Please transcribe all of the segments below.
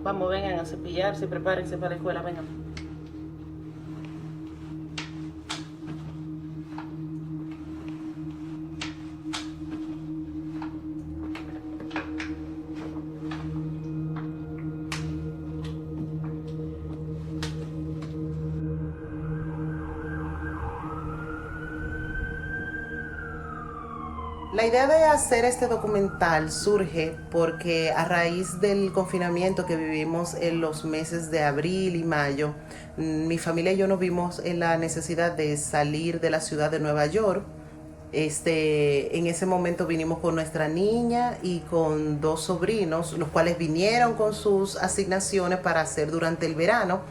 Vamos, vengan a cepillarse, prepárense para la escuela, vengan. La idea de hacer este documental surge porque a raíz del confinamiento que vivimos en los meses de abril y mayo, mi familia y yo nos vimos en la necesidad de salir de la ciudad de Nueva York. En ese momento vinimos con nuestra niña y con dos sobrinos, los cuales vinieron con sus asignaciones para hacer durante el verano.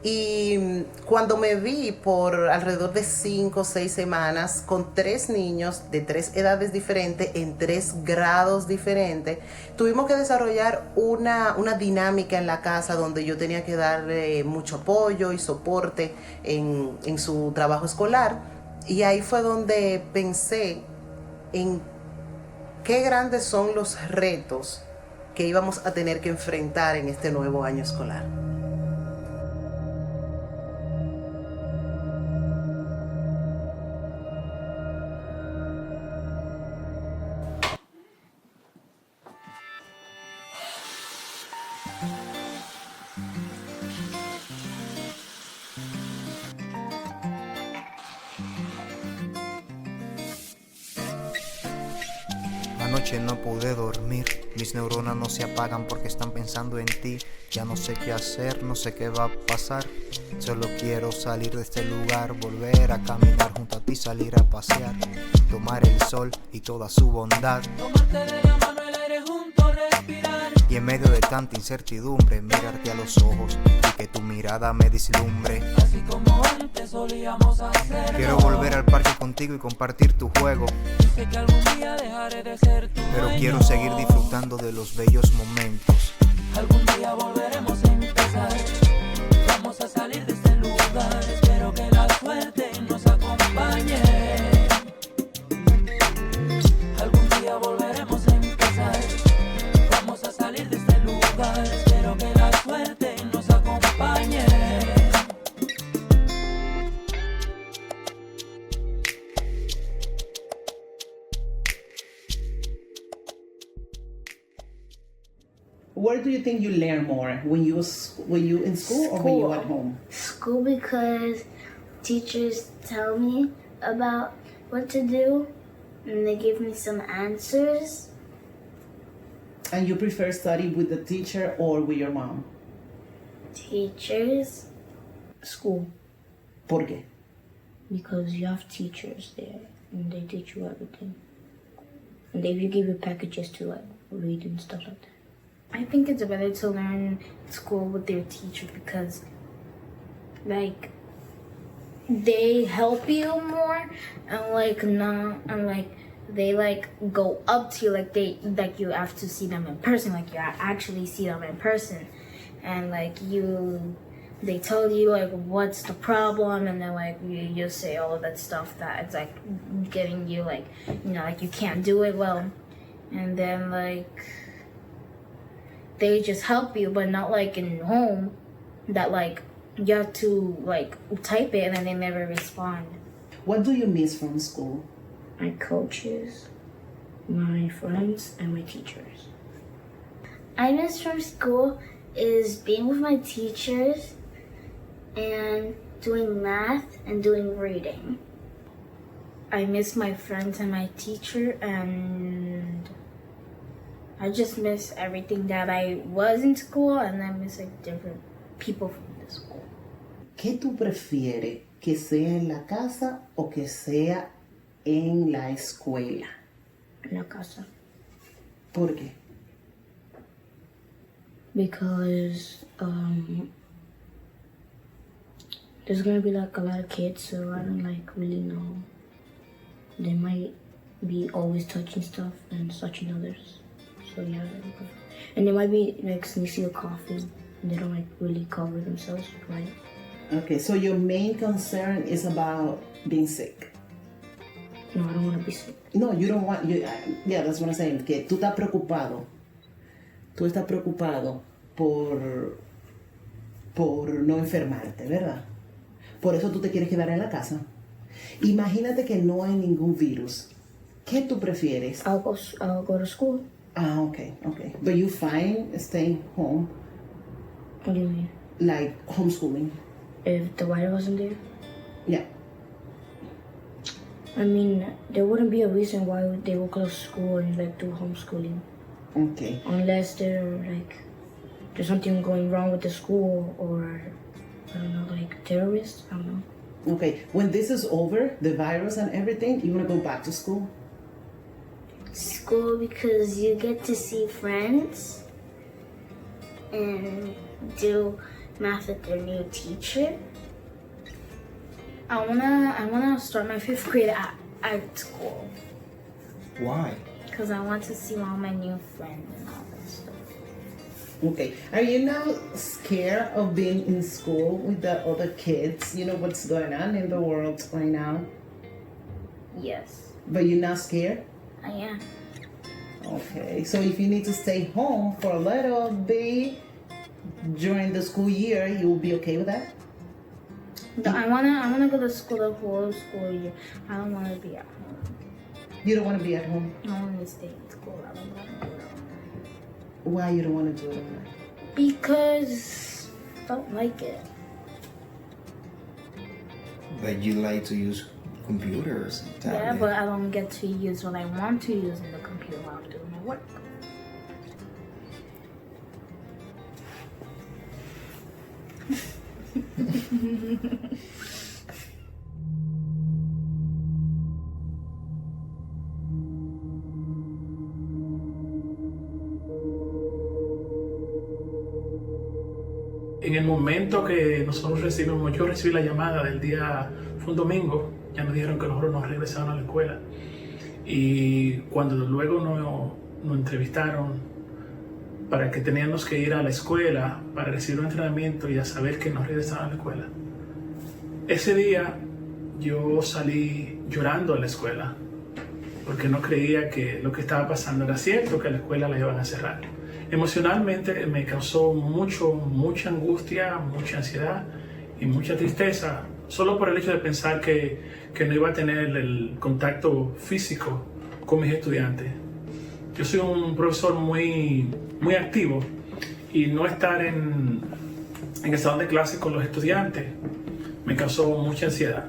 Y cuando me vi por alrededor de 5 o 6 semanas con 3 niños de 3 edades diferentes, en 3 grados diferentes, tuvimos que desarrollar una dinámica en la casa donde yo tenía que darle mucho apoyo y soporte en su trabajo escolar. Y ahí fue donde pensé en qué grandes son los retos que íbamos a tener que enfrentar en este nuevo año escolar. Anoche no pude dormir, mis neuronas no se apagan porque están pensando en ti. Ya no sé qué hacer, no sé qué va a pasar. Solo quiero salir de este lugar, volver a caminar junto a ti, salir a pasear, tomar el sol y toda su bondad. Tomarte de la mano, el aire junto, respirar. Y en medio de tanta incertidumbre, mirarte a los ojos y que tu mirada me vislumbre. Así como antes solíamos hacerlo. Quiero volver al parque contigo y compartir tu juego. Sé que algún día dejaré de ser tu Pero dueño. quiero seguir disfrutando de los bellos momentos. Algún día volveremos a empezar. Vamos a salir de este lugar. Espero que la suerte nos acompañe. Algún día volveremos a empezar. Vamos a salir de este lugar. Espero que la suerte nos acompañe. Where do you think you learn more? When you in school or when you at home? School, because teachers tell me about what to do and they give me some answers. And you prefer study with the teacher or with your mom? Teachers, School, ¿Por qué? because you have teachers there and they teach you everything. And they give you packages to like read and stuff like that. I think it's better to learn school with their teacher because, like, they help you more and they like go up to you like you have to see them in person, like you actually see them in person, and they tell you like what's the problem, and then like you say all of that stuff that it's like getting you like like you can't do it well, and then like they just help you, but not like in home that like you have to like type it and then they never respond. What do you miss from school? My coaches, my friends, and my teachers. I miss from school is being with my teachers and doing math and doing reading. I miss my friends and my teacher, and I just miss everything that I was in school, and I miss like different people from the school. ¿Qué tú prefieres? ¿Que sea en la casa o que sea en la escuela? En la casa. ¿Por qué? Because there's gonna be like a lot of kids, so I don't like really know. They might be always touching stuff and touching others. So yeah, and they might be like sneezing or coughing. And they don't like really cover themselves, right? Okay, so your main concern is about being sick. No, I don't want to be sick. No, you don't want. Yeah, that's what I'm saying. Que tú estás preocupado. Tú estás preocupado por no enfermarte, ¿verdad? Por eso tú te quieres quedar en la casa. Imagínate que no hay ningún virus. ¿Qué tú prefieres? I'll go to school. Ah, okay. But you fine staying home, What do you mean? like homeschooling? If the virus wasn't there? Yeah. I mean, there wouldn't be a reason why they would close school and like do homeschooling. Okay. Unless there's something going wrong with the school or, I don't know, like terrorists, I don't know. Okay. When this is over, the virus and everything, you want to go back to school? School because you get to see friends and do math with their new teacher. I wanna start my 5th grade at art school Why? because I want to see all my new friends and all that stuff. Okay. Are you now scared of being in school with the other kids? You know what's going on in the world right now? Yes, But you're not scared? I am. Okay. So if you need to stay home for a little bit during the school year, you will be okay with that? I wanna go to school the whole school year. I don't wanna be at home. You don't want to be at home? I wanna stay in school. I don't wanna do it. Why you don't want to do it online? Because I don't like it. But you like to use computers and Yeah, tablets. but I don't get to use what I want to use in the computer while I'm doing my work. En el momento que nosotros recibimos, yo recibí la llamada del día, fue un domingo, ya nos dijeron que nosotros nos regresaron a la escuela. Y cuando luego nos entrevistaron para que teníamos que ir a la escuela para recibir un entrenamiento y a saber que nos regresaron a la escuela. Ese día yo salí llorando a la escuela porque no creía que lo que estaba pasando era cierto, que la escuela la iban a cerrar. Emocionalmente me causó mucha angustia, mucha ansiedad y mucha tristeza, solo por el hecho de pensar que no iba a tener el contacto físico con mis estudiantes. Yo soy un profesor muy activo y no estar en el salón de clase con los estudiantes me causó mucha ansiedad.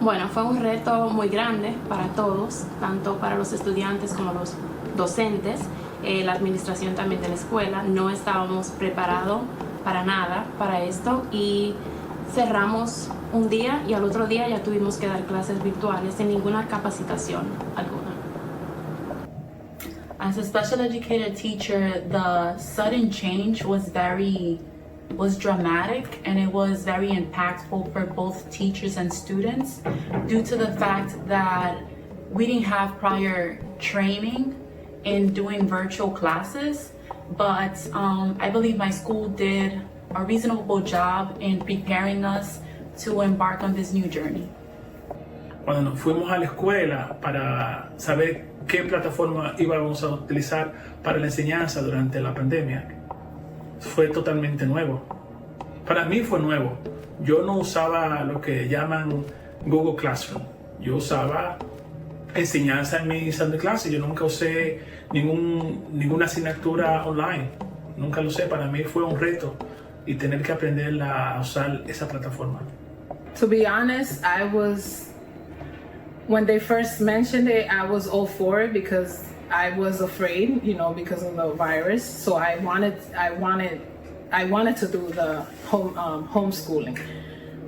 Bueno, fue un reto muy grande para todos, tanto para los estudiantes como los docentes. La administración también de la escuela, no estábamos preparados para nada para esto y cerramos un día y al otro día ya tuvimos que dar clases virtuales sin ninguna capacitación alguna. As a special educator teacher, the sudden change was dramatic and it was very impactful for both teachers and students due to the fact that we didn't have prior training in doing virtual classes, but I believe my school did a reasonable job in preparing us to embark on this new journey. Cuando nos fuimos a la escuela para saber qué plataforma íbamos a utilizar para la enseñanza durante la pandemia, fue totalmente nuevo. Para mí fue nuevo. Yo no usaba lo que llaman Google Classroom. Yo usaba enseñanza en mi salón de clase. Yo nunca usé ninguna asignatura online. Nunca lo usé. Para mí fue un reto y tener que aprender a usar esa plataforma. To be honest, when they first mentioned it, I was all for it because I was afraid, because of the virus. So I wanted to do the homeschooling,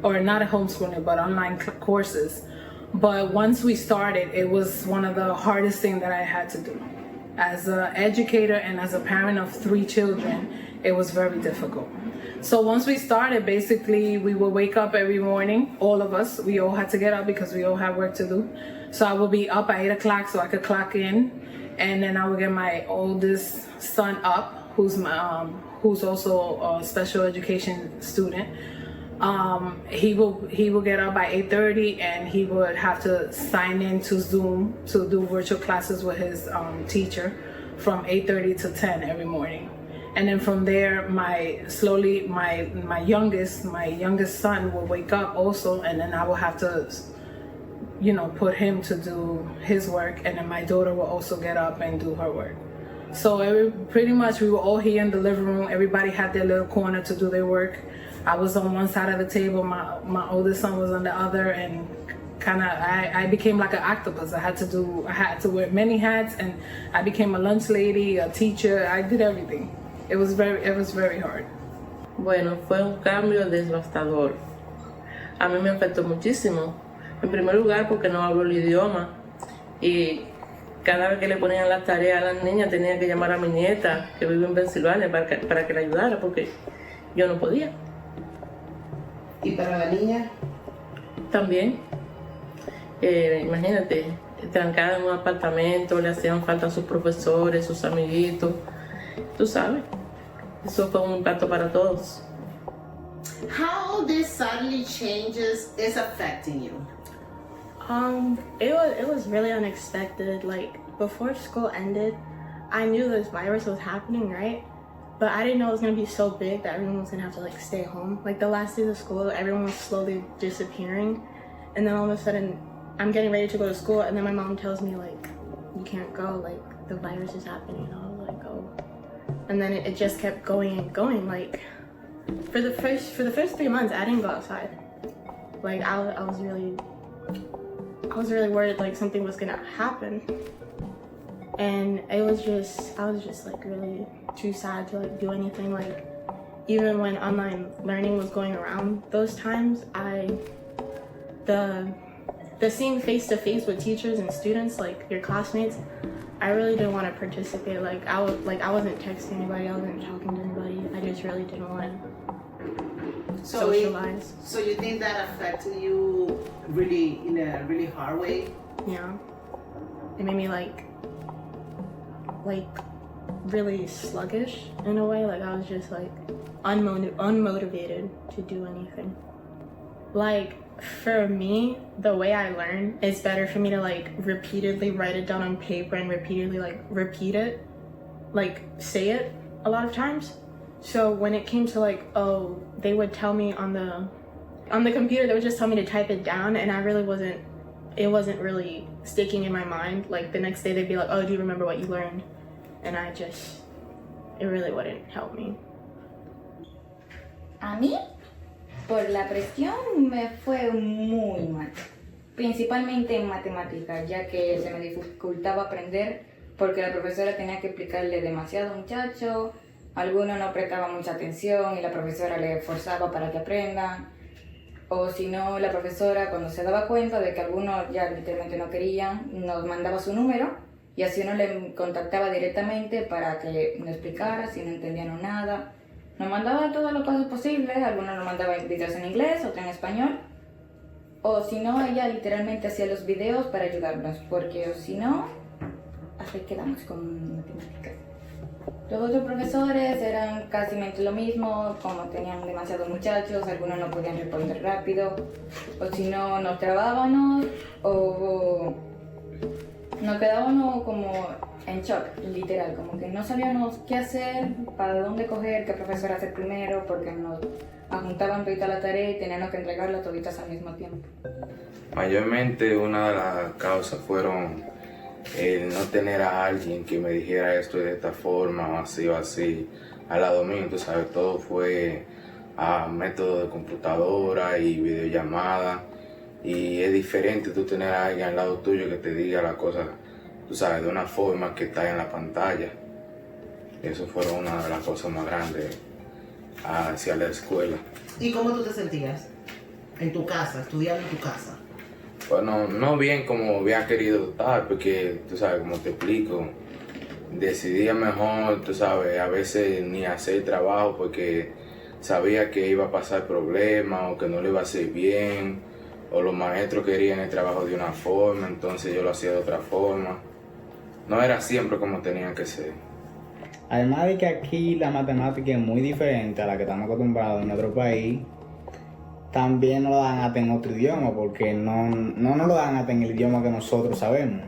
or not a homeschooling, but online courses. But once we started, it was one of the hardest things that I had to do. As an educator and as a parent of 3 children, it was very difficult. So once we started, basically, we would wake up every morning, all of us. We all had to get up because we all had work to do. So I would be up at 8 o'clock so I could clock in. And then I would get my oldest son up, who's also a special education student. He will get up by 8:30 and he would have to sign in to Zoom to do virtual classes with his teacher from 8:30 to 10 every morning. And then from there, my youngest son will wake up also, and then I will have to, put him to do his work, and then my daughter will also get up and do her work. So pretty much we were all here in the living room. Everybody had their little corner to do their work. I was on one side of the table, my oldest son was on the other, and I became like an octopus. I had to wear many hats, and I became a lunch lady, a teacher. I did everything. It was very hard. Bueno, fue un cambio devastador. A mí me afectó muchísimo. En primer lugar porque no hablo el idioma y cada vez que le ponían las tareas a las niñas tenía que llamar a mi nieta que vive en Pensilvania para que la ayudara porque yo no podía. ¿Y para la niña? También. Imagínate, trancada en un apartamento, le hacían falta a sus profesores, sus amiguitos. Tú sabes, eso fue un impacto para todos. How this suddenly changes is affecting you? It was really unexpected. Like, before school ended, I knew this virus was happening, right? But I didn't know it was gonna be so big that everyone was gonna have to like stay home. Like the last days of school, everyone was slowly disappearing, and then all of a sudden, I'm getting ready to go to school, and then my mom tells me like, you can't go, like the virus is happening. And I was like, oh. And then it just kept going and going. Like for the first 3 months, I didn't go outside. Like I was really worried like something was gonna happen, and I was just like really too sad to like do anything. Like even when online learning was going around those times, the seeing face to face with teachers and students, like your classmates, I really didn't want to participate. Like I wasn't texting anybody, I wasn't talking to anybody. I just really didn't want to socialize. So you think that affected you really in a really hard way? Yeah. It made me like really sluggish in a way. Like I was just like unmotivated to do anything. Like for me, the way I learn, it's better for me to like repeatedly write it down on paper and repeatedly like repeat it, like say it a lot of times. So when it came to like, oh, they would tell me on the computer, they would just tell me to type it down, and it wasn't really sticking in my mind. Like the next day they'd be like, oh, do you remember what you learned? And it really wouldn't help me. A mí, por la presión, me fue muy mal. Principalmente en matemáticas, ya que se me dificultaba aprender porque la profesora tenía que explicarle demasiado muchacho, algunos no prestaban mucha atención y la profesora le forzaba para que aprendan. O si no, la profesora cuando se daba cuenta de que algunos ya literalmente no querían, nos mandaba su número y así uno le contactaba directamente para que nos explicara si no entendían nada. Nos mandaba todos los pasos posibles, algunos nos mandaban videos en inglés, otros en español. O si no, ella literalmente hacía los videos para ayudarnos, porque si no, así quedamos con matemáticas. Los otros profesores eran casi lo mismo, como tenían demasiados muchachos, algunos no podían responder rápido, o si no, nos trabábamos, o nos quedábamos como en shock, literal, como que no sabíamos qué hacer, para dónde coger, qué profesor hacer primero, porque nos adjuntaban toda la tarea y teníamos que entregarla toditas al mismo tiempo. Mayormente una de las causas fueron el no tener a alguien que me dijera esto de esta forma o así al lado mío. Tú sabes, todo fue a método de computadora y videollamada, y es diferente tú tener a alguien al lado tuyo que te diga la cosa, tú sabes, de una forma que está en la pantalla. Eso fue una de las cosas más grandes hacia la escuela. ¿Y cómo tú te sentías en tu casa, estudiando en tu casa? Bueno, no bien como había querido estar, porque, tú sabes, como te explico, decidía mejor, tú sabes, a veces ni hacer trabajo porque sabía que iba a pasar problemas o que no lo iba a hacer bien, o los maestros querían el trabajo de una forma, entonces yo lo hacía de otra forma. No era siempre como tenía que ser. Además de que aquí la matemática es muy diferente a la que estamos acostumbrados en nuestro país, también nos lo dan hasta en otro idioma, porque no nos lo dan hasta en el idioma que nosotros sabemos.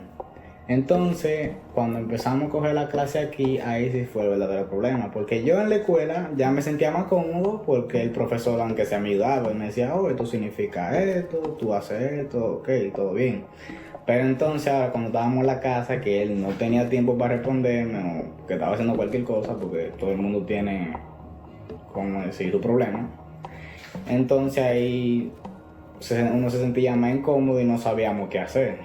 Entonces, cuando empezamos a coger la clase aquí, ahí sí fue el verdadero problema. Porque yo en la escuela ya me sentía más cómodo porque el profesor, aunque se me ayudaba, y me decía, oh, esto significa esto, tú haces esto, ok, todo bien. Pero entonces, ahora cuando estábamos en la casa, que él no tenía tiempo para responderme o que estaba haciendo cualquier cosa, porque todo el mundo tiene, como decir, su problema. Entonces ahí uno se sentía más incómodo y no sabíamos qué hacer.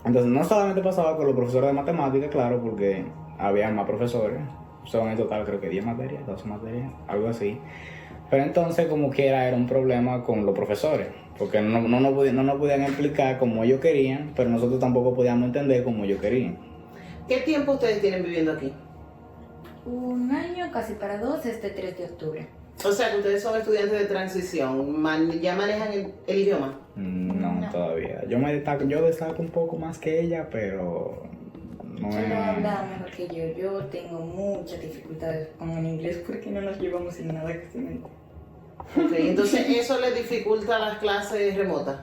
Entonces no solamente pasaba con los profesores de matemáticas, claro, porque había más profesores. Son en total creo que 10 materias, 12 materias, algo así. Pero entonces como quiera era un problema con los profesores, porque no nos podían explicar como ellos querían, pero nosotros tampoco podíamos entender como ellos querían. ¿Qué tiempo ustedes tienen viviendo aquí? 1 año, casi para 2, este 3 de octubre. O sea, que ustedes son estudiantes de transición. ¿Ya manejan el idioma? No, todavía. Yo destaco un poco más que ella, pero no Solo es... habla mejor que yo. Yo tengo muchas dificultades con el inglés porque no nos llevamos en nada casi. Ok, entonces eso le dificulta las clases remotas.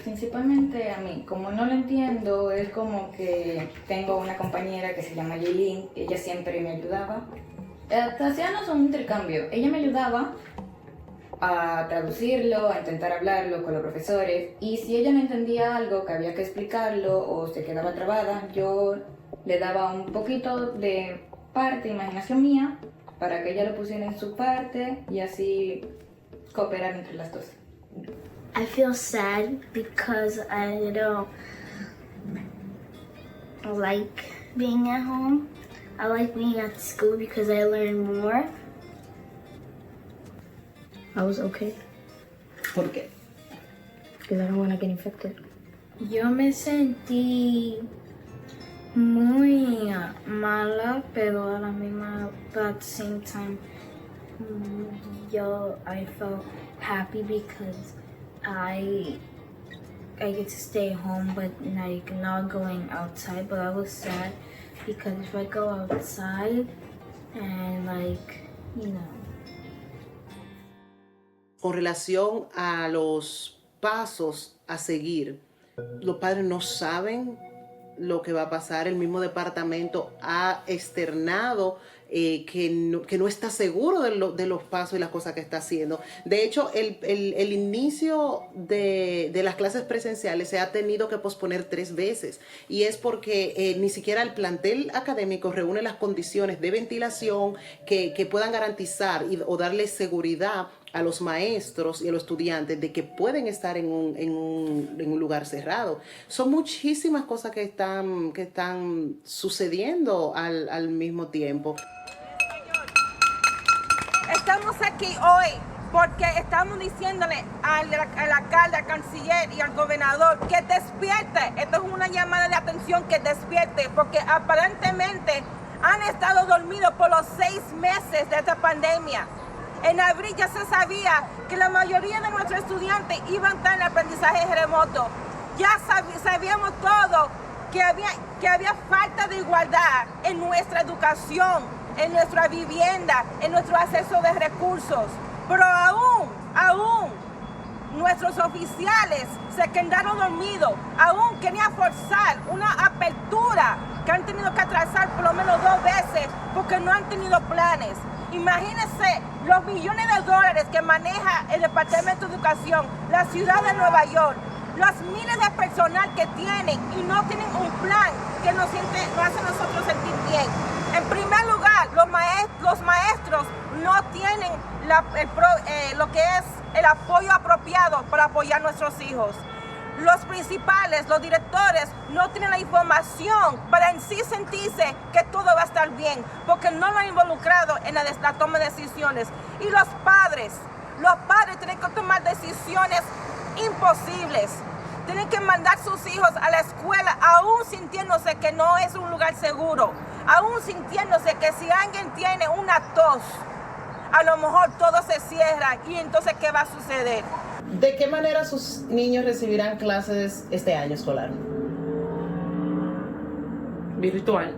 Principalmente a mí, como no lo entiendo, es como que tengo una compañera que se llama Yailin, ella siempre me ayudaba. Hacíamos un intercambio, ella me ayudaba a traducirlo, a intentar hablarlo con los profesores, y si ella no entendía algo que había que explicarlo o se quedaba trabada, yo le daba un poquito de parte, imaginación mía, para que ella lo pusiera en su parte y así cooperar entre las dos. I feel sad because I don't like being at home. I like being at school because I learn more. I was okay. ¿Por qué? Because I don't want to get infected. Yo me sentí muy mala, pero a la misma, but at the same time, I felt happy because I get to stay home, but like not going outside. But I was sad because if I go outside and Con relación a los pasos a seguir, los padres no saben lo que va a pasar. El mismo departamento ha externado que no está seguro de los pasos y las cosas que está haciendo. De hecho, el inicio de las clases presenciales se ha tenido que posponer 3 veces, y es porque ni siquiera el plantel académico reúne las condiciones de ventilación que puedan garantizar o darle seguridad a los maestros y a los estudiantes de que pueden estar en un lugar cerrado. Son muchísimas cosas que están sucediendo al mismo tiempo. Estamos aquí hoy porque estamos diciéndole al alcalde, al canciller y al gobernador que despierte. Esto es una llamada de atención, que despierte, porque aparentemente han estado dormidos por los 6 meses de esta pandemia. En abril ya se sabía que la mayoría de nuestros estudiantes iban a estar en aprendizaje remoto. Ya sabíamos todo que había falta de igualdad en nuestra educación, en nuestra vivienda, en nuestro acceso de recursos. Pero aún nuestros oficiales se quedaron dormidos, aún querían forzar una apertura que han tenido que atrasar por lo menos 2 veces porque no han tenido planes. Imagínense los millones de dólares que maneja el Departamento de Educación, la ciudad de Nueva York, los miles de personal que tienen y no tienen un plan que nos hace a nosotros sentir bien. En primer lugar, los maestros no tienen lo que es el apoyo apropiado para apoyar a nuestros hijos. Los principales, los directores, no tienen la información para en sí sentirse que todo va a estar bien, porque no lo han involucrado en la toma de decisiones. Y los padres tienen que tomar decisiones imposibles. Tienen que mandar sus hijos a la escuela aún sintiéndose que no es un lugar seguro, aún sintiéndose que si alguien tiene una tos, a lo mejor todo se cierra y entonces ¿qué va a suceder? ¿De qué manera sus niños recibirán clases este año escolar? Virtual.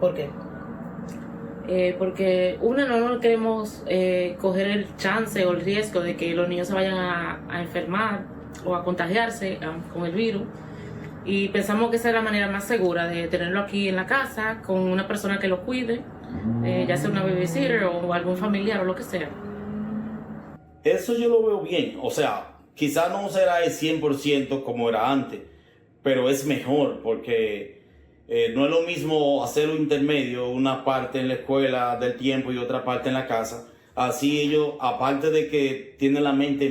¿Por qué? Porque no queremos coger el chance o el riesgo de que los niños se vayan a enfermar o a contagiarse con el virus. Y pensamos que esa es la manera más segura de tenerlo aquí en la casa con una persona que lo cuide, ya sea una babysitter o algún familiar o lo que sea. Eso yo lo veo bien, o sea, quizás no será el 100% como era antes, pero es mejor porque no es lo mismo hacerlo intermedio, una parte en la escuela del tiempo y otra parte en la casa. Así ellos, aparte de que tienen la mente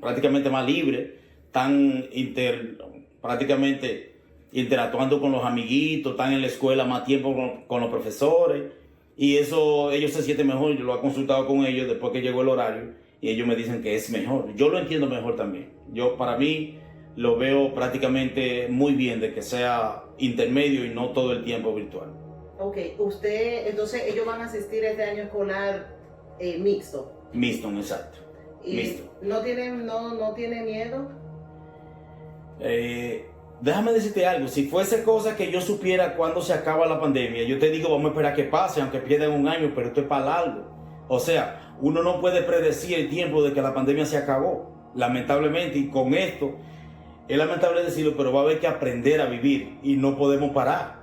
prácticamente más libre, están prácticamente interactuando con los amiguitos, están en la escuela más tiempo con los profesores, y eso ellos se sienten mejor. Yo lo he consultado con ellos después que llegó el horario y ellos me dicen que es mejor. Yo lo entiendo mejor también. Para mí lo veo prácticamente muy bien de que sea intermedio y no todo el tiempo virtual. Ok, entonces ellos van a asistir este año escolar mixto. Mixto, exacto. ¿Y mixto. no tiene miedo? Déjame decirte algo, si fuese cosa que yo supiera cuándo se acaba la pandemia, yo te digo, vamos a esperar que pase, aunque pierdan un año, pero esto es para largo. O sea, uno no puede predecir el tiempo de que la pandemia se acabó, lamentablemente, y con esto, es lamentable decirlo, pero va a haber que aprender a vivir y no podemos parar.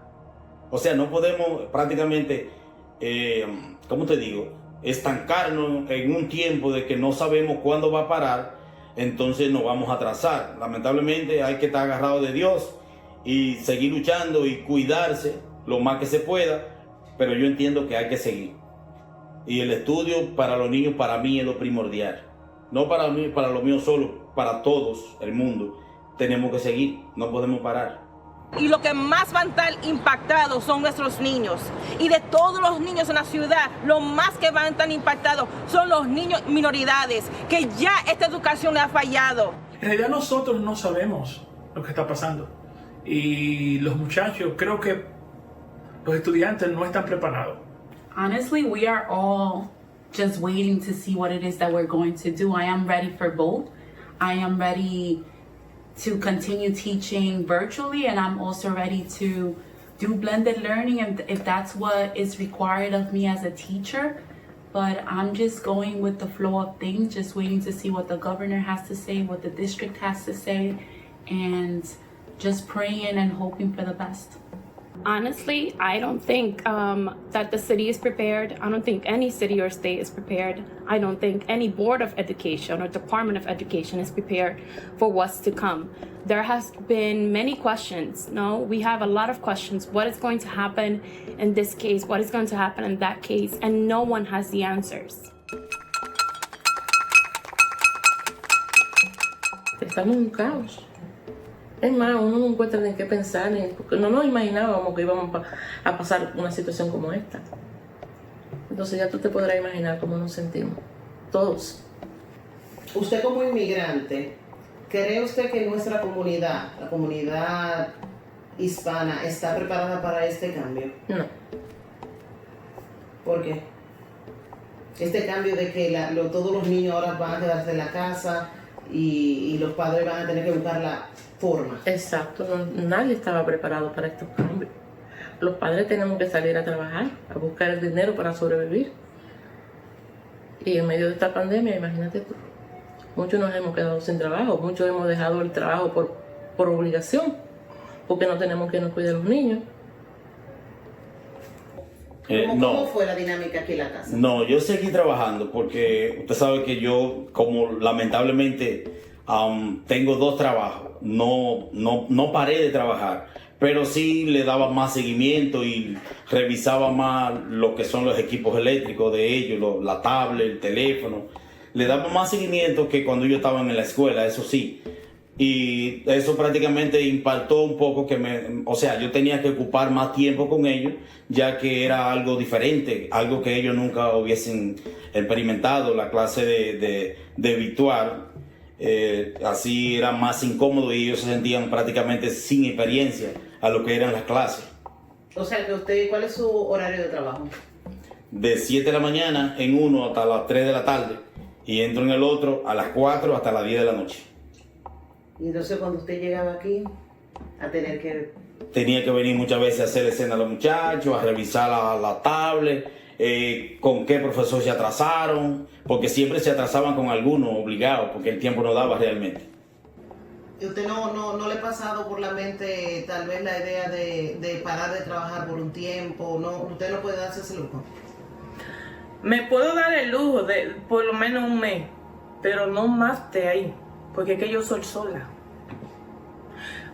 O sea, no podemos prácticamente, ¿cómo te digo?, estancarnos en un tiempo de que no sabemos cuándo va a parar, entonces nos vamos a atrasar. Lamentablemente hay que estar agarrado de Dios y seguir luchando y cuidarse lo más que se pueda, pero yo entiendo que hay que seguir. Y el estudio para los niños, para mí, es lo primordial. No para mí, para lo mío solo, para todos, el mundo. Tenemos que seguir, no podemos parar. Y lo que más van a estar impactados son nuestros niños. Y de todos los niños en la ciudad, lo más que van a estar impactados son los niños minoridades, que ya esta educación le ha fallado. En realidad nosotros no sabemos lo que está pasando. Y los muchachos, creo que los estudiantes no están preparados. Honestly, we are all just waiting to see what it is that we're going to do. I am ready for both. I am ready to continue teaching virtually, and I'm also ready to do blended learning if that's what is required of me as a teacher. But I'm just going with the flow of things, just waiting to see what the governor has to say, what the district has to say, and just praying and hoping for the best. Honestly, I don't think that the city is prepared. I don't think any city or state is prepared. I don't think any board of education or department of education is prepared for what's to come. There has been many questions. No, we have a lot of questions. What is going to happen in this case? What is going to happen in that case? And no one has the answers. Estamos en un caos. Es más, uno no encuentra ni qué pensar, porque no nos imaginábamos que íbamos a pasar una situación como esta. Entonces ya tú te podrás imaginar cómo nos sentimos, todos. Usted como inmigrante, ¿cree usted que nuestra comunidad, la comunidad hispana, está preparada para este cambio? No. ¿Por qué? Este cambio de que todos los niños ahora van a quedarse en la casa y los padres van a tener que buscar la forma. Exacto, nadie estaba preparado para estos cambios. Los padres tenemos que salir a trabajar, a buscar el dinero para sobrevivir. Y en medio de esta pandemia, imagínate tú, muchos nos hemos quedado sin trabajo, muchos hemos dejado el trabajo por obligación, porque no tenemos quien nos cuide a los niños. ¿Cómo fue la dinámica aquí en la casa? No, yo seguí trabajando porque usted sabe que yo, como lamentablemente tengo 2 trabajos, no paré de trabajar, pero sí le daba más seguimiento y revisaba más lo que son los equipos eléctricos de ellos, la tablet, el teléfono. Le daba más seguimiento que cuando yo estaba en la escuela, eso sí. Y eso prácticamente impactó un poco yo tenía que ocupar más tiempo con ellos, ya que era algo diferente, algo que ellos nunca hubiesen experimentado, la clase de virtual. Así era más incómodo y ellos se sentían prácticamente sin experiencia a lo que eran las clases. O sea, que usted, ¿cuál es su horario de trabajo? De 7 de la mañana en uno hasta las 3 de la tarde y entro en el otro a las 4 hasta las 10 de la noche. Y entonces cuando usted llegaba aquí a tener que... Tenía que venir muchas veces a hacer escena a los muchachos, a revisar la tablet, con qué profesor se atrasaron, porque siempre se atrasaban con alguno obligado, porque el tiempo no daba realmente. ¿Usted no le ha pasado por la mente tal vez la idea de parar de trabajar por un tiempo? ¿No? ¿Usted no puede darse ese lujo? Me puedo dar el lujo de por lo menos un mes, pero no más de ahí, porque es que yo soy sola.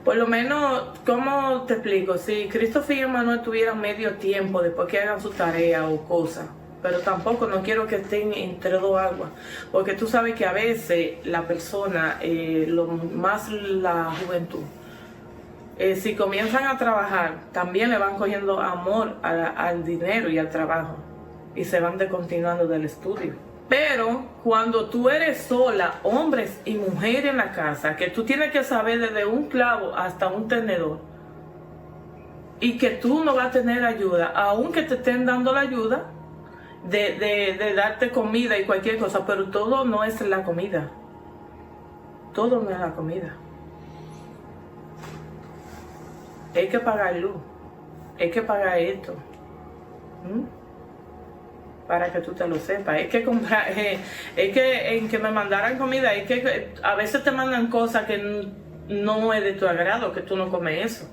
Por lo menos, ¿cómo te explico? Si Christopher y Manuel tuvieran medio tiempo después que hagan su tarea o cosas, pero tampoco no quiero que estén entre dos aguas, porque tú sabes que a veces la persona, lo más la juventud, si comienzan a trabajar, también le van cogiendo amor al dinero y al trabajo, y se van descontinuando del estudio. Pero cuando tú eres sola, hombres y mujeres en la casa, que tú tienes que saber desde un clavo hasta un tenedor, y que tú no vas a tener ayuda, aunque te estén dando la ayuda, de darte comida y cualquier cosa, pero todo no es la comida. Todo no es la comida. Hay que pagar luz, hay que pagar esto. Para que tú te lo sepas. Hay que comprar, es que en que me mandaran comida, es que a veces te mandan cosas que no es de tu agrado, que tú no comes eso.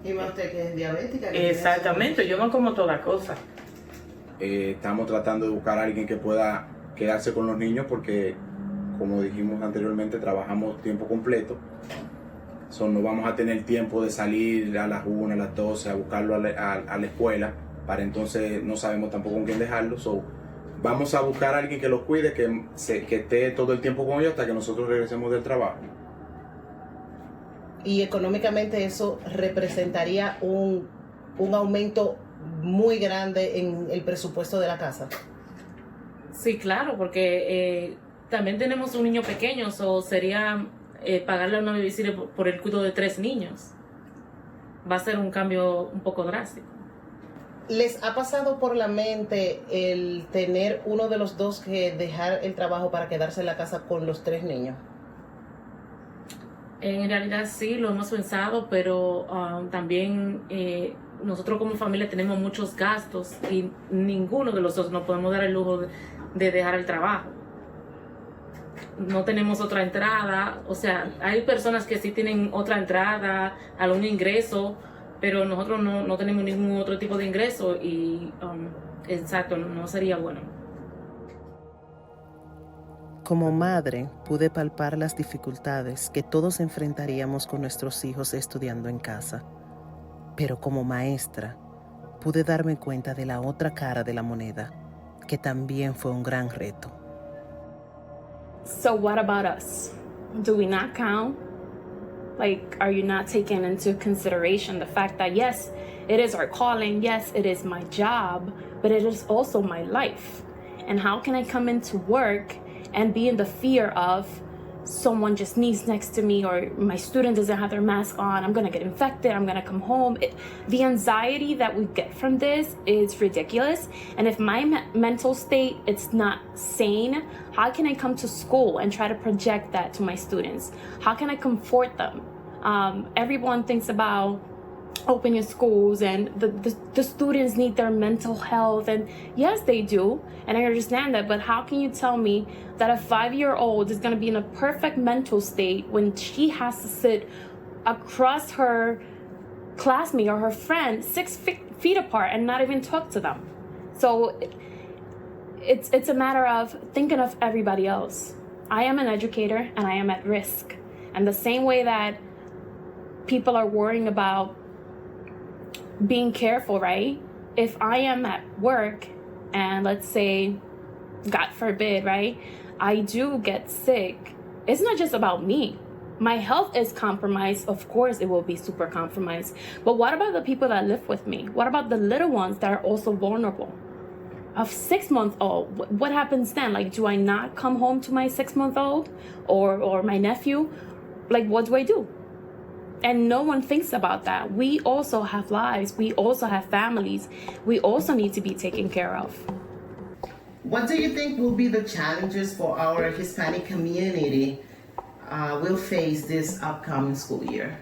Y más usted que es diabética. Exactamente, yo no como toda cosa. Estamos tratando de buscar a alguien que pueda quedarse con los niños porque, como dijimos anteriormente, trabajamos tiempo completo. No vamos a tener tiempo de salir a las 1, a las 12 a buscarlo a la escuela, para entonces no sabemos tampoco con quién dejarlo. Vamos a buscar a alguien que los cuide, que esté todo el tiempo con ellos hasta que nosotros regresemos del trabajo. Y económicamente eso representaría un aumento muy grande en el presupuesto de la casa. Sí, claro, porque también tenemos un niño pequeño, sería pagarle a una babysitter por el cuidado de 3 niños. Va a ser un cambio un poco drástico. ¿Les ha pasado por la mente el tener uno de los dos que dejar el trabajo para quedarse en la casa con los 3 niños? En realidad sí, lo hemos pensado, pero también nosotros como familia tenemos muchos gastos y ninguno de los dos nos podemos dar el lujo de dejar el trabajo. No tenemos otra entrada, o sea, hay personas que sí tienen otra entrada, algún ingreso, pero nosotros no tenemos ningún otro tipo de ingreso y exacto, no sería bueno. Como madre, pude palpar las dificultades que todos enfrentaríamos con nuestros hijos estudiando en casa. Pero como maestra, pude darme cuenta de la otra cara de la moneda, que también fue un gran reto. So what about us? Do we not count? Like, are you not taking into consideration the fact that yes, it is our calling, yes, it is my job, but it is also my life? And how can I come into work and be in the fear of someone just sneezed next to me or my student doesn't have their mask on, I'm gonna get infected, I'm gonna come home. The anxiety that we get from this is ridiculous. And if my mental state is not sane, how can I come to school and try to project that to my students? How can I comfort them? Everyone thinks about opening schools and the students need their mental health, and yes, they do, and I understand that, but how can you tell me that a 5-year-old is going to be in a perfect mental state when she has to sit across her classmate or her friend 6 feet apart and not even talk to them? So it's a matter of thinking of everybody else. I am an educator and I am at risk, and the same way that people are worrying about being careful, right? If I am at work and let's say, God forbid, right, I do get sick, it's not just about me. My health is compromised. Of course, it will be super compromised. But what about the people that live with me? What about the little ones that are also vulnerable? A 6-month-old, what happens then? Like, do I not come home to my 6-month-old or my nephew? Like, what do I do? And no one thinks about that. We also have lives. We also have families. We also need to be taken care of. What do you think will be the challenges for our Hispanic community will face this upcoming school year?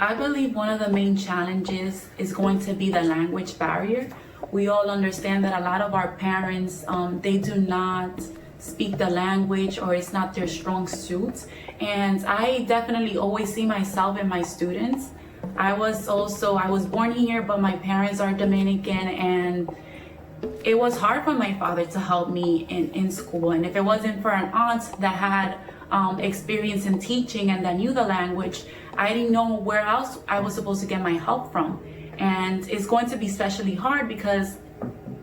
I believe one of the main challenges is going to be the language barrier. We all understand that a lot of our parents, they do not speak the language or it's not their strong suit. And I definitely always see myself in my students. I was born here, but my parents are Dominican, and it was hard for my father to help me in school. And if it wasn't for an aunt that had experience in teaching and that knew the language, I didn't know where else I was supposed to get my help from. And it's going to be especially hard because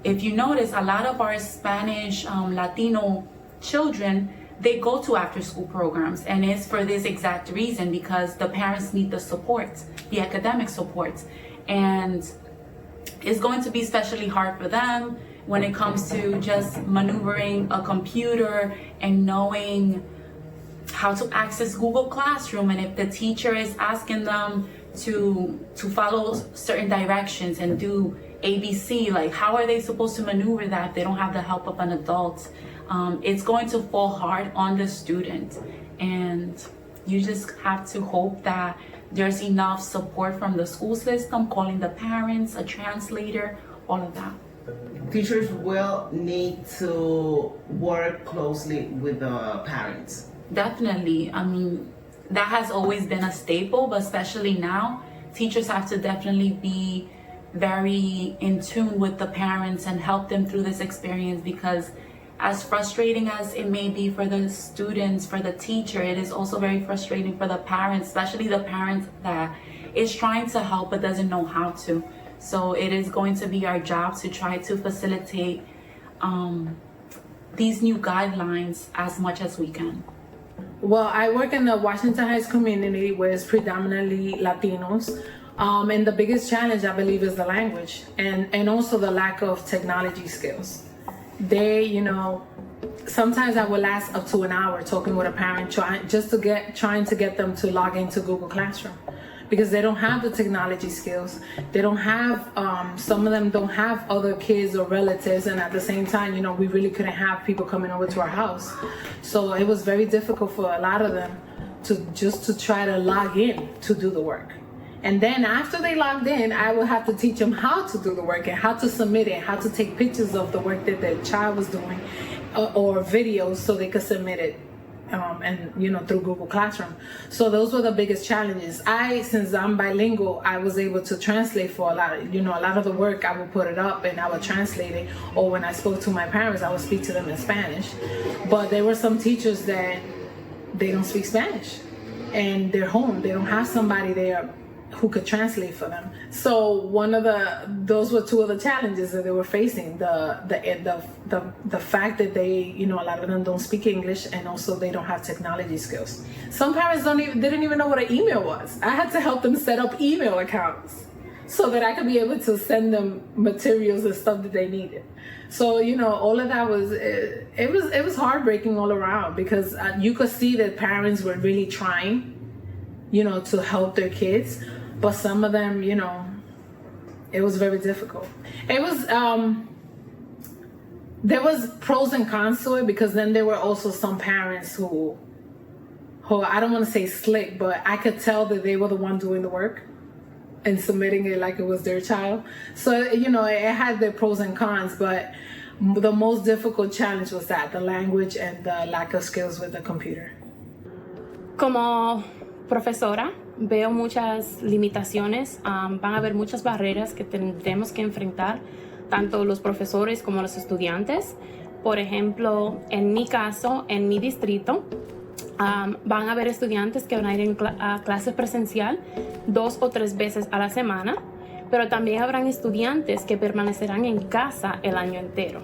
if you notice, a lot of our Spanish Latino children, they go to after school programs, and it's for this exact reason, because the parents need the support, the academic support. And it's going to be especially hard for them when it comes to just maneuvering a computer and knowing how to access Google Classroom, and if the teacher is asking them to follow certain directions and do ABC, like how are they supposed to maneuver that if they don't have the help of an adult? It's going to fall hard on the student, and you just have to hope that there's enough support from the school system, calling the parents, a translator, all of that. Teachers will need to work closely with the parents. Definitely. I mean, that has always been a staple, but especially now, teachers have to definitely be very in tune with the parents and help them through this experience, because as frustrating as it may be for the students, for the teacher, it is also very frustrating for the parents, especially the parent that is trying to help but doesn't know how to. So it is going to be our job to try to facilitate these new guidelines as much as we can. Well, I work in the Washington Heights community where it's predominantly Latinos. And the biggest challenge, I believe, is the language and also the lack of technology skills. They, sometimes I will last up to an hour talking with a parent trying to get them to log into Google Classroom, because they don't have the technology skills. They don't have, some of them don't have other kids or relatives, and at the same time, we really couldn't have people coming over to our house. So it was very difficult for a lot of them to try to log in to do the work. And then after they logged in, I would have to teach them how to do the work and how to submit it, how to take pictures of the work that the child was doing or videos so they could submit it through Google Classroom. So those were the biggest challenges. Since I'm bilingual, I was able to translate for a lot of the work. I would put it up and I would translate it, or when I spoke to my parents, I would speak to them in Spanish. But there were some teachers that they don't speak Spanish and they're home. They don't have somebody there who could translate for them. So those were two of the challenges that they were facing: the fact that they, a lot of them don't speak English, and also they don't have technology skills. Some parents didn't even know what an email was. I had to help them set up email accounts so that I could be able to send them materials and stuff that they needed. So all of that it was heartbreaking all around, because you could see that parents were really trying, to help their kids. But some of them, it was very difficult. It was, there was pros and cons to it, because then there were also some parents who I don't want to say slick, but I could tell that they were the one doing the work and submitting it like it was their child. So, it had their pros and cons, but the most difficult challenge was the language and the lack of skills with the computer. Como profesora, veo muchas limitaciones, van a haber muchas barreras que tendremos que enfrentar, tanto los profesores como los estudiantes. Por ejemplo, en mi caso, en mi distrito, van a haber estudiantes que van a ir a clases presencial 2 o 3 veces a la semana, pero también habrán estudiantes que permanecerán en casa el año entero.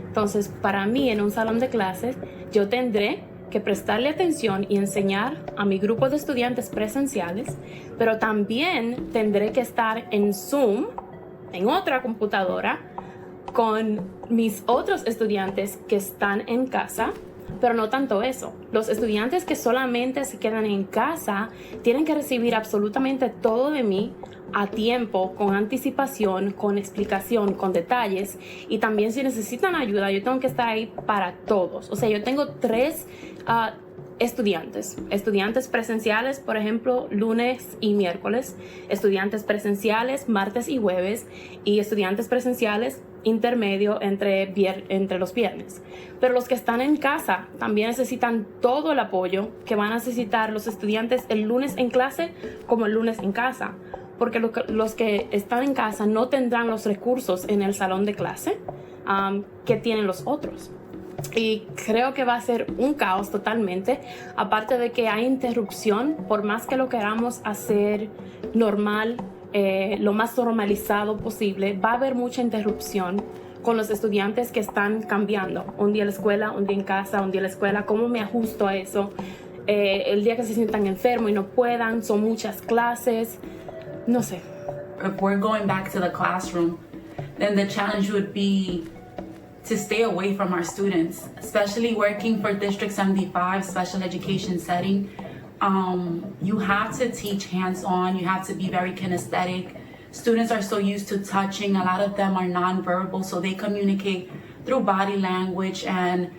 Entonces, para mí, en un salón de clases, yo tendré que prestarle atención y enseñar a mi grupo de estudiantes presenciales, pero también tendré que estar en Zoom, en otra computadora, con mis otros estudiantes que están en casa. Pero no tanto eso. Los estudiantes que solamente se quedan en casa tienen que recibir absolutamente todo de mí a tiempo, con anticipación, con explicación, con detalles. Y también si necesitan ayuda, yo tengo que estar ahí para todos. O sea, yo tengo 3 estudiantes presenciales, por ejemplo, lunes y miércoles, estudiantes presenciales martes y jueves, y estudiantes presenciales intermedio entre los viernes. Pero los que están en casa también necesitan todo el apoyo que van a necesitar los estudiantes el lunes en clase como el lunes en casa, porque los que están en casa no tendrán los recursos en el salón de clase que tienen los otros. Y creo que va a ser un caos totalmente, aparte de que hay interrupción, por más que lo queramos hacer normal, lo más normalizado posible, va a haber mucha interrupción con los estudiantes que están cambiando. Un día en la escuela, un día en casa, un día en la escuela. ¿Cómo me ajusto a eso? El día que se sientan enfermos y no puedan, son muchas clases, no sé. If we're going back to the classroom, then the challenge would be to stay away from our students, especially working for District 75 special education setting. You have to teach hands-on, you have to be very kinesthetic. Students are so used to touching, a lot of them are nonverbal, so they communicate through body language and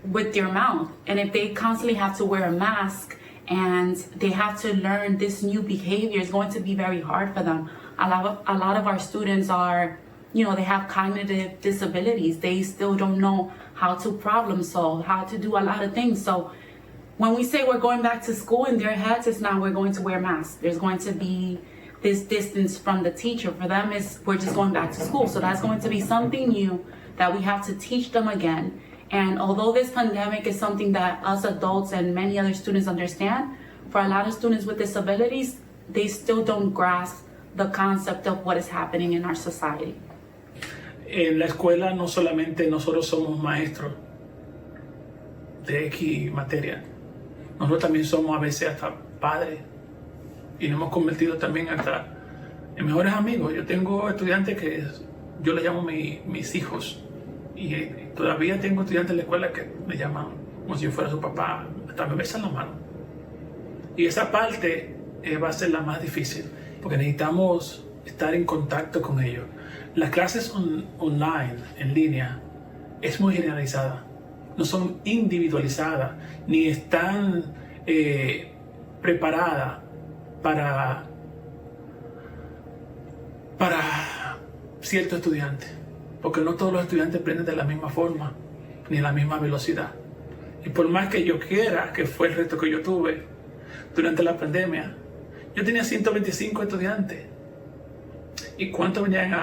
with their mouth. And if they constantly have to wear a mask and they have to learn this new behavior, it's going to be very hard for them. A lot of our students are, they have cognitive disabilities. They still don't know how to problem solve, how to do a lot of things. So when we say we're going back to school, in their heads, it's not we're going to wear masks. There's going to be this distance from the teacher. For them, we're just going back to school. So that's going to be something new that we have to teach them again. And although this pandemic is something that us adults and many other students understand, for a lot of students with disabilities, they still don't grasp the concept of what is happening in our society. En la escuela no solamente nosotros somos maestros de X materia, nosotros también somos a veces hasta padres y nos hemos convertido también hasta en mejores amigos. Yo tengo estudiantes que yo les llamo mis hijos, y todavía tengo estudiantes en la escuela que me llaman como si yo fuera su papá, hasta me besan la mano. Y esa parte va a ser la más difícil, porque necesitamos estar en contacto con ellos. Las clases online, en línea, es muy generalizada. No son individualizadas, ni están preparadas para ciertos estudiantes. Porque no todos los estudiantes aprenden de la misma forma, ni a la misma velocidad. Y por más que yo quiera, que fue el reto que yo tuve durante la pandemia, yo tenía 125 estudiantes. ¿Y cuántos venían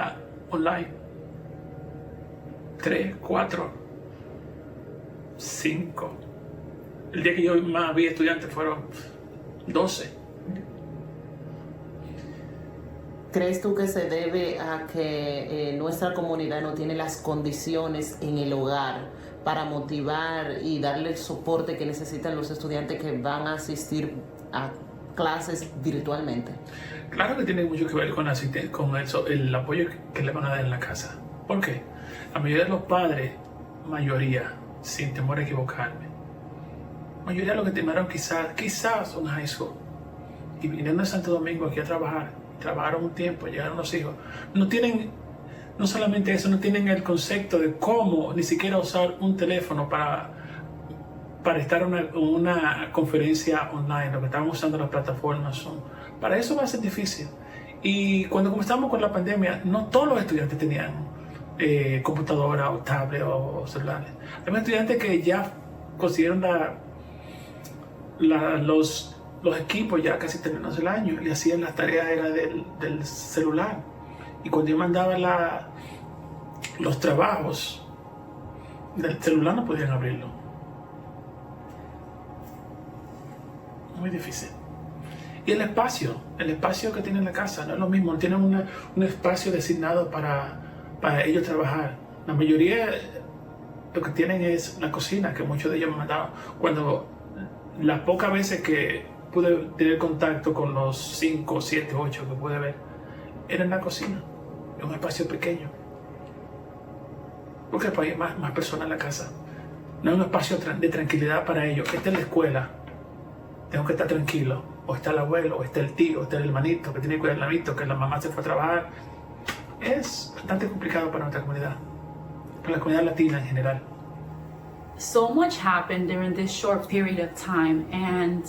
online? 3, 4, 5. El día que yo más vi estudiantes fueron 12. ¿Crees tú que se debe a que nuestra comunidad no tiene las condiciones en el hogar para motivar y darle el soporte que necesitan los estudiantes que van a asistir a clases virtualmente? Claro que tiene mucho que ver con el apoyo que le van a dar en la casa. ¿Por qué? La mayoría de los padres, mayoría, sin temor a equivocarme, mayoría de los que terminaron quizás un high school y vinieron de Santo Domingo aquí a trabajaron un tiempo, llegaron los hijos, no solamente eso, no tienen el concepto de cómo ni siquiera usar un teléfono para estar en una conferencia online, lo que estaban usando las plataformas Zoom. Para eso va a ser difícil. Y cuando comenzamos con la pandemia, no todos los estudiantes tenían computadora o tablet o celulares. Hay estudiantes que ya consiguieron los equipos ya casi terminados el año y hacían las tareas del celular. Y cuando yo mandaba los trabajos del celular no podían abrirlo. Muy difícil. Y el espacio que tienen en la casa no es lo mismo. Tienen un espacio designado para ellos trabajar. La mayoría lo que tienen es la cocina, que muchos de ellos me mandaban. Cuando las pocas veces que pude tener contacto con los 5, 7, 8 que pude ver, era en la cocina, en un espacio pequeño. Porque hay más personas en la casa. No es un espacio de tranquilidad para ellos. Esta es la escuela, tengo que estar tranquilo. O está el abuelo, o está el tío, o está el hermanito que tiene que cuidar al hermanito, que la mamá se fue a trabajar. Es bastante complicado para nuestra comunidad, para la comunidad latina en general. so much happened during this short period of time, and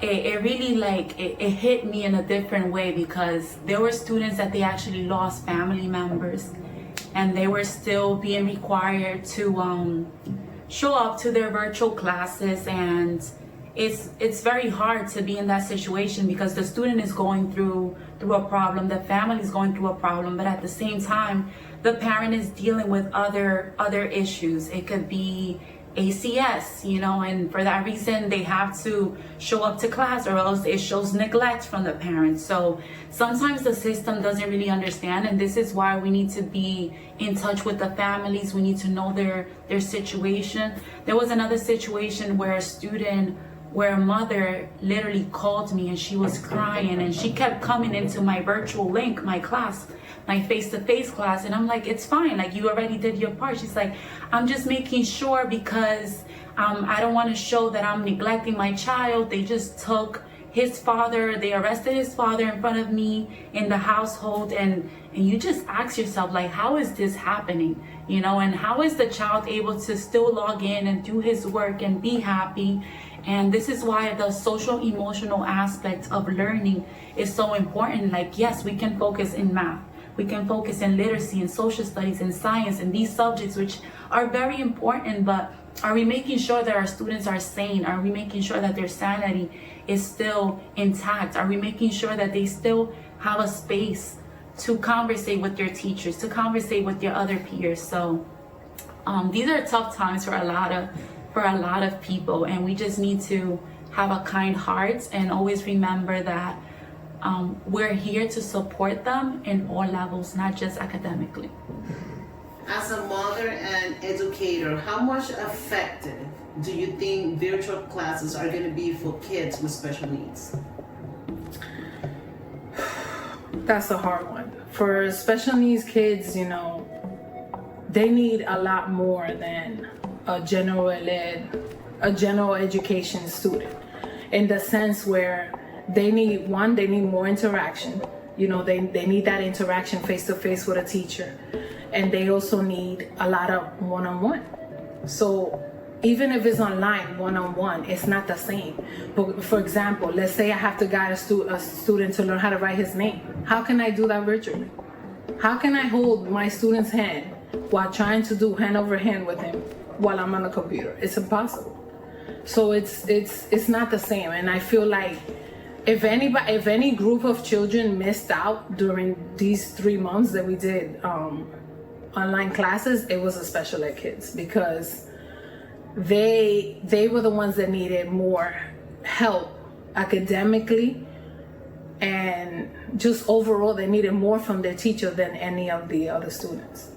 it really it hit me in a different way, because there were students that they actually lost family members, and they were still being required to show up to their virtual classes. And it's very hard to be in that situation, because the student is going through a problem, the family is going through a problem, but at the same time the parent is dealing with other issues. It could be ACS, and for that reason they have to show up to class, or else it shows neglect from the parents. So sometimes the system doesn't really understand, and this is why we need to be in touch with the families. We need to know their situation. There was another situation where a mother literally called me, and she was crying, and she kept coming into my virtual link, my class, my face-to-face class, and I'm like, it's fine, you already did your part. She's like, I'm just making sure, because I don't want to show that I'm neglecting my child. They just took his father, they arrested his father in front of me in the household, and you just ask yourself, how is this happening? And how is the child able to still log in and do his work and be happy? And this is why the social emotional aspect of learning is so important. Yes, we can focus in math, we can focus in literacy and social studies and science and these subjects, which are very important, but are we making sure that our students are sane? Are we making sure that their sanity is still intact? Are we making sure that they still have a space to conversate with their teachers, to conversate with their other peers? So these are tough times for a lot of people, and we just need to have a kind heart and always remember that we're here to support them in all levels, not just academically. As a mother and educator, how much effective do you think virtual classes are going to be for kids with special needs? That's a hard one. For special needs kids, they need a lot more than a general education student, in the sense where they need more interaction. They need that interaction face to face with a teacher, and they also need a lot of one-on-one. So even if it's online, one-on-one, it's not the same. But for example, let's say I have to guide a student to learn how to write his name. How can I do that virtually? How can I hold my student's hand while trying to do hand over hand with him while I'm on the computer? It's impossible. So it's not the same. And I feel like if any group of children missed out during these 3 months that we did online classes, it was the special ed kids, because they were the ones that needed more help academically, and just overall they needed more from their teacher than any of the other students.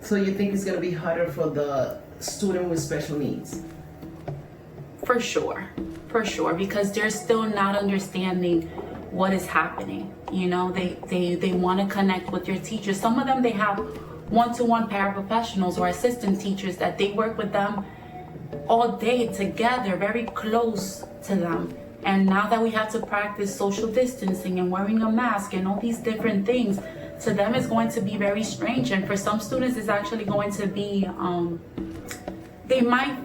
So you think it's going to be harder for the student with special needs? For sure, because they're still not understanding what is happening. They want to connect with their teachers. Some of them, they have one-to-one paraprofessionals or assistant teachers that they work with them all day together, very close to them. And now that we have to practice social distancing and wearing a mask and all these different things, to them it's going to be very strange. And for some students, it's actually going to be, they might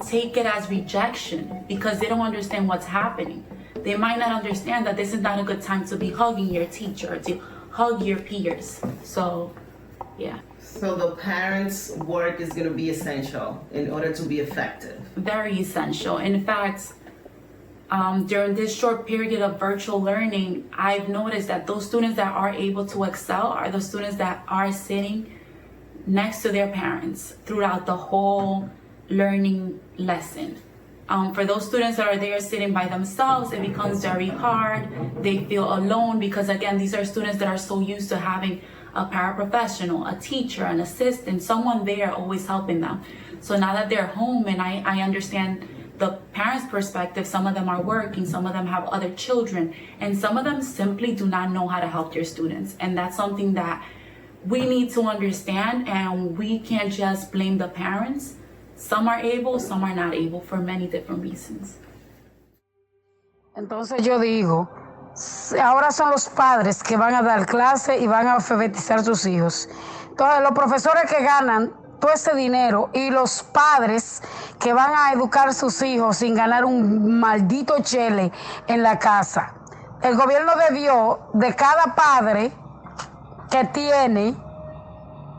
take it as rejection, because they don't understand what's happening. They might not understand that this is not a good time to be hugging your teacher or to hug your peers. So, yeah. So the parents' work is going to be essential in order to be effective. Very essential. In fact, during this short period of virtual learning, I've noticed that those students that are able to excel are the students that are sitting next to their parents throughout the whole learning lesson. For those students that are there sitting by themselves, it becomes very hard. They feel alone, because again, these are students that are so used to having a paraprofessional, a teacher, an assistant, someone there always helping them. So now that they're home, and I understand the parents' perspective, some of them are working, some of them have other children, and some of them simply do not know how to help their students. And that's something that we need to understand, and we can't just blame the parents. Some are able, some are not able, for many different reasons. Entonces yo digo, ahora son los padres que van a dar clase y van a alfabetizar a sus hijos. Entonces los profesores que ganan todo ese dinero y los padres que van a educar a sus hijos sin ganar un maldito chele en la casa. El gobierno debió de cada padre que tiene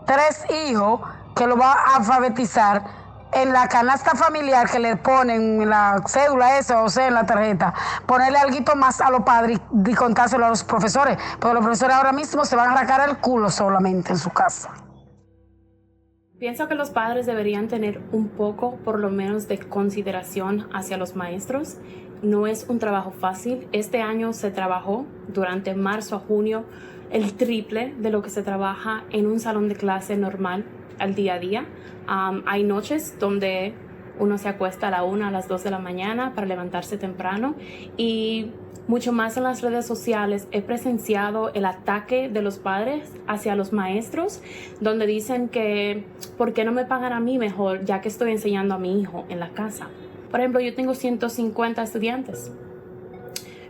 3 hijos que lo va a alfabetizar en la canasta familiar que le ponen en la cédula esa, o sea, en la tarjeta, ponerle algo más a los padres y contárselo a los profesores, porque los profesores ahora mismo se van a arrancar el culo solamente en su casa. Pienso que los padres deberían tener un poco, por lo menos, de consideración hacia los maestros. No es un trabajo fácil. Este año se trabajó durante marzo a junio el triple de lo que se trabaja en un salón de clase normal al día a día. Hay noches donde uno se acuesta a la 1, a las 2 de la mañana para levantarse temprano, y mucho más en las redes sociales he presenciado el ataque de los padres hacia los maestros, donde dicen que ¿por qué no me pagan a mí mejor ya que estoy enseñando a mi hijo en la casa? Por ejemplo, yo tengo 150 estudiantes.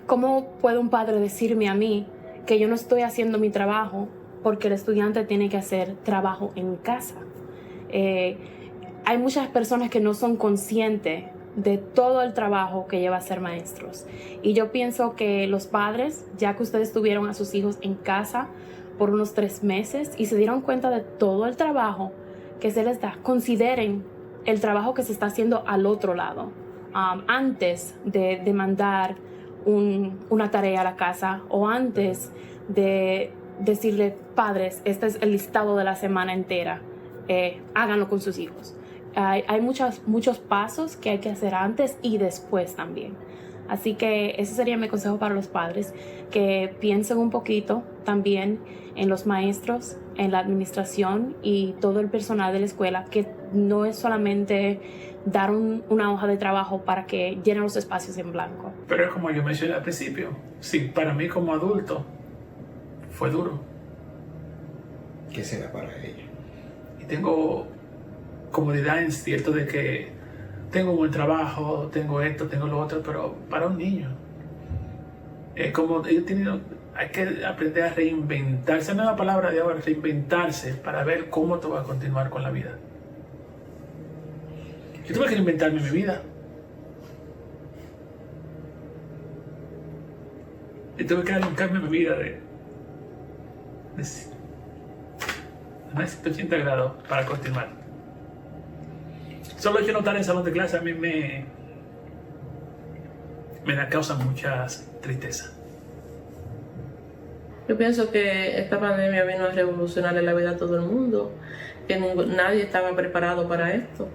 ¿Cómo puede un padre decirme a mí que yo no estoy haciendo mi trabajo porque el estudiante tiene que hacer trabajo en casa? Hay muchas personas que no son conscientes de todo el trabajo que lleva a ser maestros. Y yo pienso que los padres, ya que ustedes tuvieron a sus hijos en casa por unos 3 meses y se dieron cuenta de todo el trabajo que se les da, consideren el trabajo que se está haciendo al otro lado, antes de mandar una tarea a la casa, o antes de decirle, padres, este es el listado de la semana entera, háganlo con sus hijos. Hay muchos pasos que hay que hacer antes y después también. Así que ese sería mi consejo para los padres, que piensen un poquito también en los maestros, en la administración y todo el personal de la escuela, que no es solamente dar una hoja de trabajo para que llenen los espacios en blanco. Pero es como yo mencioné al principio, sí, para mí como adulto fue duro. ¿Qué será para ella? Y tengo comodidad en cierto de que tengo un buen trabajo, tengo esto, tengo lo otro, pero para un niño es como hay que aprender a reinventarse. No es la palabra de ahora, reinventarse, para ver cómo tú vas a continuar con la vida. Yo tuve que reinventarme mi vida. Y tuve que dar un cambio en mi vida de 180 grados para continuar. Solo yo no estar en el salón de clase a mí me da causa mucha tristeza. Yo pienso que esta pandemia vino a revolucionar la vida a todo el mundo, que nadie estaba preparado para esto.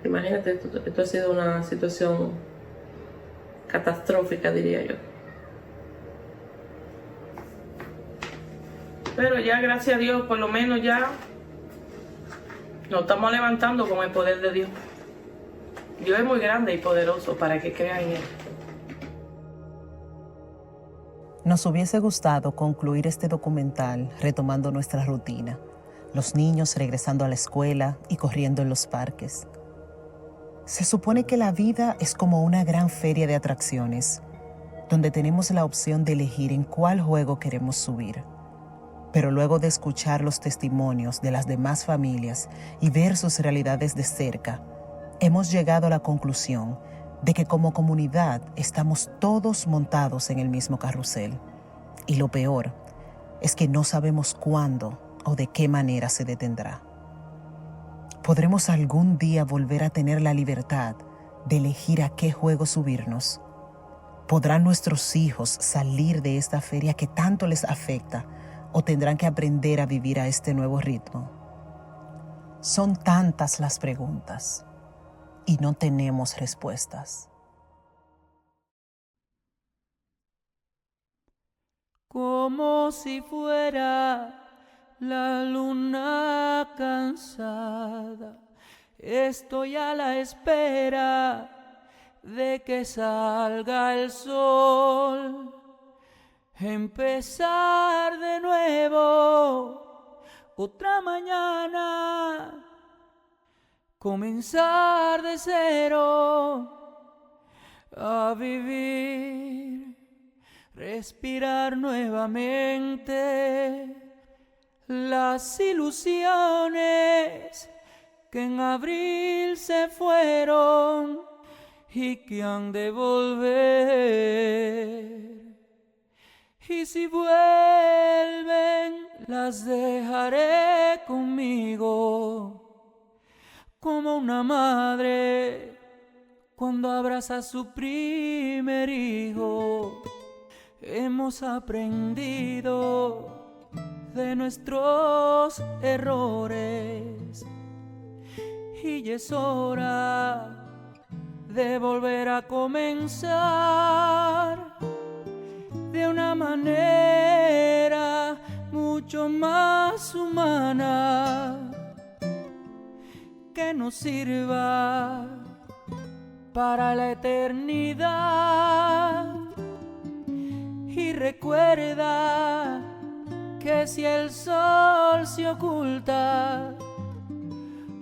Imagínate, esto ha sido una situación catastrófica, diría yo. Pero ya, gracias a Dios, por lo menos ya nos estamos levantando con el poder de Dios. Dios es muy grande y poderoso para que crean en Él. Nos hubiese gustado concluir este documental retomando nuestra rutina, los niños regresando a la escuela y corriendo en los parques. Se supone que la vida es como una gran feria de atracciones, donde tenemos la opción de elegir en cuál juego queremos subir. Pero luego de escuchar los testimonios de las demás familias y ver sus realidades de cerca, hemos llegado a la conclusión de que como comunidad estamos todos montados en el mismo carrusel. Y lo peor es que no sabemos cuándo o de qué manera se detendrá. ¿Podremos algún día volver a tener la libertad de elegir a qué juego subirnos? ¿Podrán nuestros hijos salir de esta feria que tanto les afecta, o tendrán que aprender a vivir a este nuevo ritmo? Son tantas las preguntas y no tenemos respuestas. Como si fuera la luna cansada, estoy a la espera de que salga el sol. Empezar de nuevo otra mañana, comenzar de cero, a vivir, respirar nuevamente las ilusiones que en abril se fueron y que han de volver. Y si vuelven, las dejaré conmigo, como una madre cuando abraza a su primer hijo. Hemos aprendido de nuestros errores y ya es hora de volver a comenzar de una manera mucho más humana, que nos sirva para la eternidad. Y recuerda que si el sol se oculta,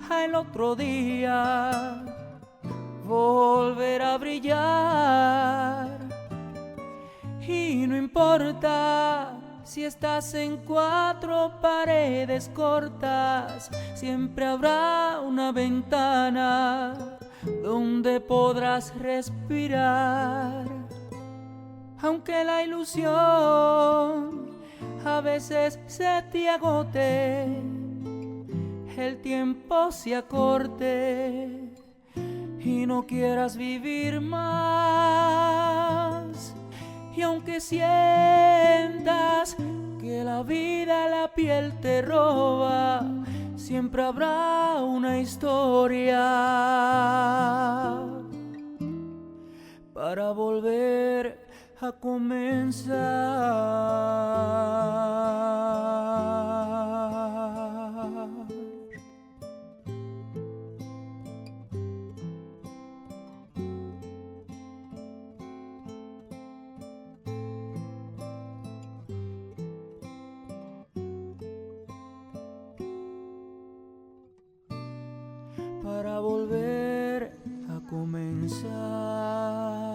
al otro día volverá a brillar. Y no importa si estás en 4 paredes cortas, siempre habrá una ventana donde podrás respirar. Aunque la ilusión a veces se te agote, el tiempo se acorte y no quieras vivir más. Y aunque sientas que la vida la piel te roba, siempre habrá una historia para volver a comenzar. Para volver a comenzar.